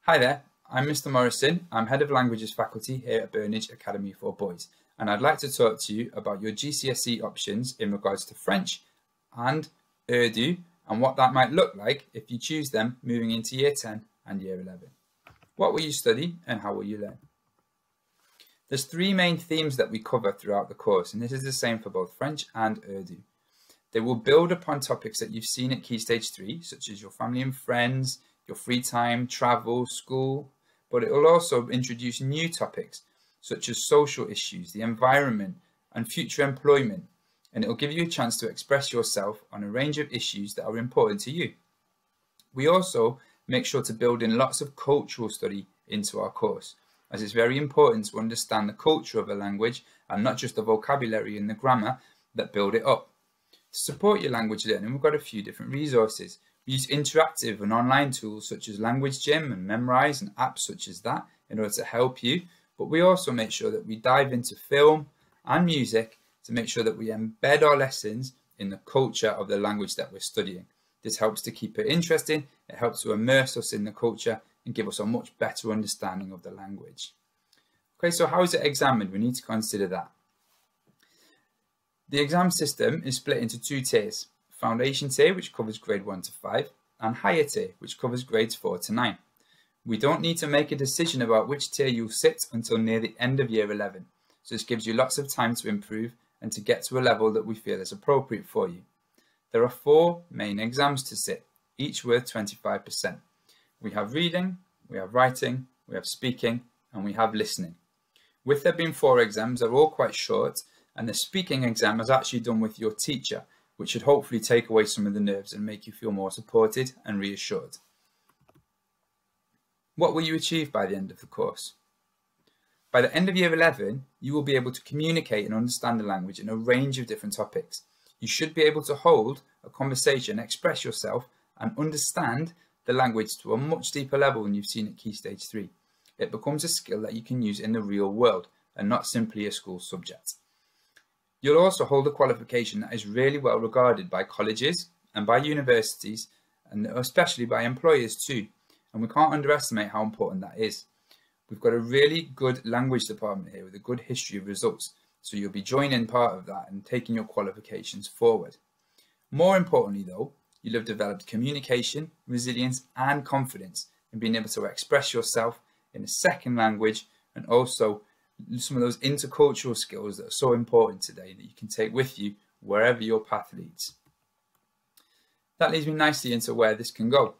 Hi there, I'm Mr. Morrison. I'm Head of Languages Faculty here at Burnage Academy for Boys, and I'd like to talk to you about your GCSE options in regards to French and Urdu and what that might look like if you choose them moving into Year 10 and Year 11. What will you study and how will you learn? There's three main themes that we cover throughout the course, and this is the same for both French and Urdu. They will build upon topics that you've seen at Key Stage 3, such as your family and friends, your free time, travel, school, but it will also introduce new topics, such as social issues, the environment, and future employment, and it will give you a chance to express yourself on a range of issues that are important to you. We also make sure to build in lots of cultural study into our course, as it's very important to understand the culture of a language and not just the vocabulary and the grammar that build it up. To support your language learning, we've got a few different resources. We use interactive and online tools such as Language Gym and Memrise and apps such as that in order to help you, but we also make sure that we dive into film and music to make sure that we embed our lessons in the culture of the language that we're studying. This helps to keep it interesting, it helps to immerse us in the culture and give us a much better understanding of the language. Okay, so how is it examined? We need to consider that. The exam system is split into two tiers: Foundation tier, which covers grade 1 to 5, and Higher tier, which covers grades 4 to 9. We don't need to make a decision about which tier you'll sit until near the end of Year 11, so this gives you lots of time to improve and to get to a level that we feel is appropriate for you. There are 4 main exams to sit, each worth 25%. We have reading, we have writing, we have speaking, and we have listening. With there being 4 exams, they're all quite short, and the speaking exam is actually done with your teacher, which should hopefully take away some of the nerves and make you feel more supported and reassured. What will you achieve by the end of the course? By the end of Year 11, you will be able to communicate and understand the language in a range of different topics. You should be able to hold a conversation, express yourself, and understand the language to a much deeper level than you've seen at Key Stage 3. It becomes a skill that you can use in the real world and not simply a school subject. You'll also hold a qualification that is really well regarded by colleges and by universities, and especially by employers too. And we can't underestimate how important that is. We've got a really good language department here with a good history of results, so you'll be joining part of that and taking your qualifications forward. More importantly though, you'll have developed communication, resilience and confidence in being able to express yourself in a second language, and also some of those intercultural skills that are so important today that you can take with you wherever your path leads. That leads me nicely into where this can go.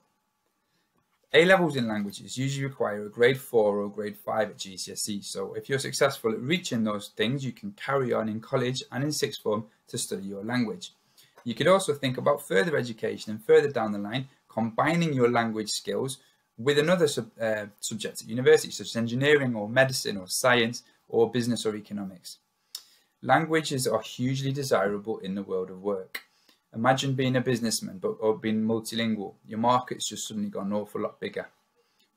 A-levels in languages usually require a grade 4 or grade 5 at GCSE, so if you're successful at reaching those things, you can carry on in college and in sixth form to study your language. You could also think about further education and further down the line, combining your language skills with another subject at university, such as engineering or medicine or science or business or economics. Languages are hugely desirable in the world of work. Imagine being a businessman or being multilingual. Your market's just suddenly got an awful lot bigger.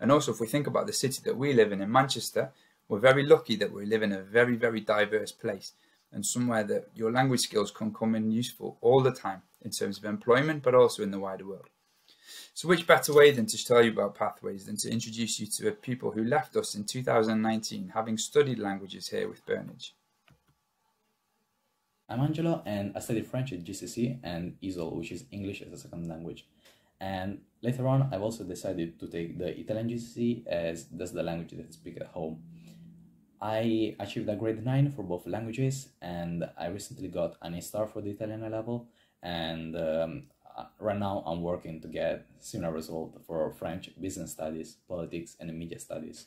And also, if we think about the city that we live in Manchester, we're very lucky that we live in a very, very diverse place and somewhere that your language skills can come in useful all the time in terms of employment, but also in the wider world. So which better way than to tell you about pathways than to introduce you to people who left us in 2019 having studied languages here with Burnage. I'm Angelo and I studied French at GCSE and ESOL, which is English as a second language. And later on I've also decided to take the Italian GCSE, as that's the language that I speak at home. I achieved a grade 9 for both languages, and I recently got an A star for the Italian level, and right now I'm working to get similar result for French business studies, politics and media studies.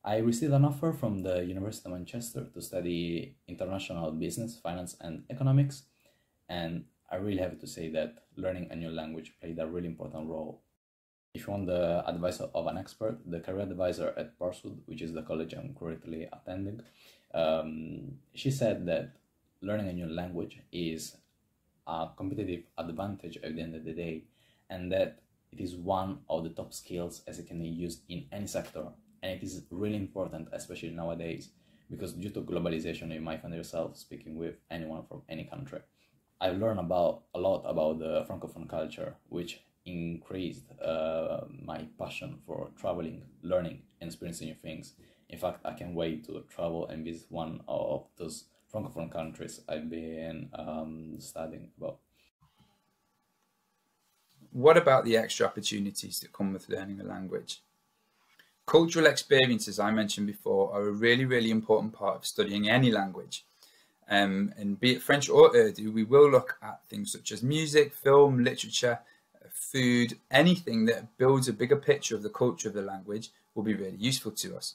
I received an offer from the University of Manchester to study international business, finance and economics, and I really have to say that learning a new language played a really important role. If you want the advice of an expert, the career advisor at Parswood, which is the college I'm currently attending, she said that learning a new language is a competitive advantage at the end of the day, and that it is one of the top skills as it can be used in any sector. And it is really important, especially nowadays, because due to globalization, you might find yourself speaking with anyone from any country. I've learned a lot about the Francophone culture, which increased my passion for traveling, learning, and experiencing new things. In fact, I can't wait to travel and visit one of those francophone countries I've been studying about. What about the extra opportunities that come with learning a language? Cultural experiences, I mentioned before, are a really, really important part of studying any language. And be it French or Urdu, we will look at things such as music, film, literature, food, anything that builds a bigger picture of the culture of the language will be really useful to us.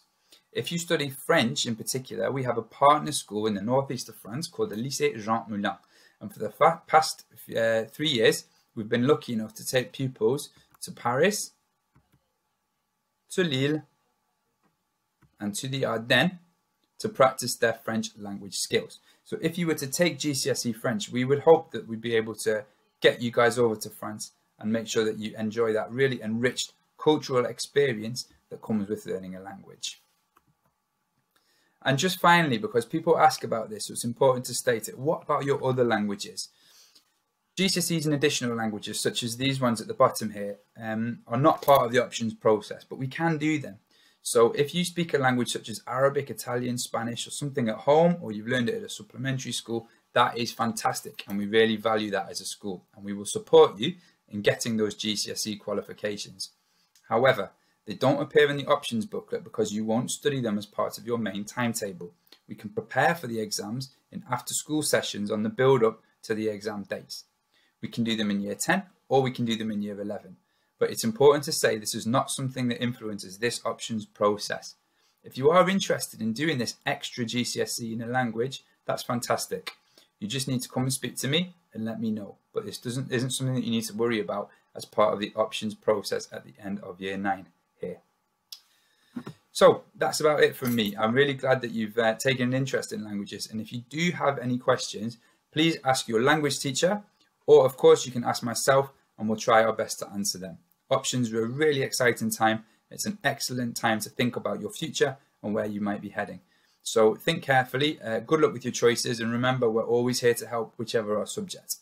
If you study French in particular, we have a partner school in the northeast of France called the Lycée Jean Moulin. And for the past 3 years, we've been lucky enough to take pupils to Paris, to Lille, and to the Ardennes to practice their French language skills. So if you were to take GCSE French, we would hope that we'd be able to get you guys over to France and make sure that you enjoy that really enriched cultural experience that comes with learning a language. And just finally, because people ask about this, so it's important to state it, what about your other languages? GCSEs and additional languages, such as these ones at the bottom here, are not part of the options process, but we can do them. So if you speak a language such as Arabic, Italian, Spanish, or something at home, or you've learned it at a supplementary school, that is fantastic, and we really value that as a school, and we will support you in getting those GCSE qualifications. However, they don't appear in the options booklet because you won't study them as part of your main timetable. We can prepare for the exams in after-school sessions on the build-up to the exam dates. We can do them in year 10 or we can do them in year 11. But it's important to say this is not something that influences this options process. If you are interested in doing this extra GCSE in a language, that's fantastic. You just need to come and speak to me and let me know. But this isn't something that you need to worry about as part of the options process at the end of year 9 here. So that's about it from me. I'm really glad that you've taken an interest in languages. And if you do have any questions, please ask your language teacher, or of course you can ask myself and we'll try our best to answer them. Options are a really exciting time. It's an excellent time to think about your future and where you might be heading. So think carefully, good luck with your choices, and remember, we're always here to help whichever our subject.